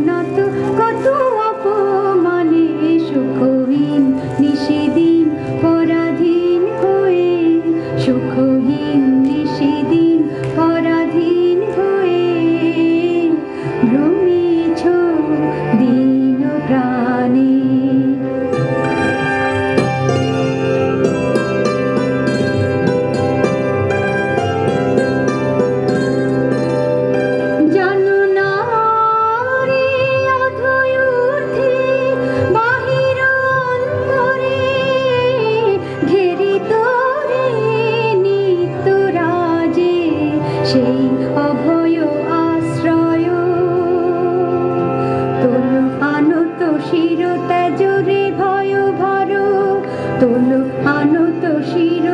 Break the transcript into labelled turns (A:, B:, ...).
A: না তো কত অপমানে সুখহীন নিশিদিন পরাধীন হয়ে, সুখহীন নিশিদিন পরাধীন হয়ে ভ্রমিছ দীন প্রাণে। সেই অভয় আশ্রয় তোলো আনত শির ত্যাজরে ভয় ভর, তোলো আনত শির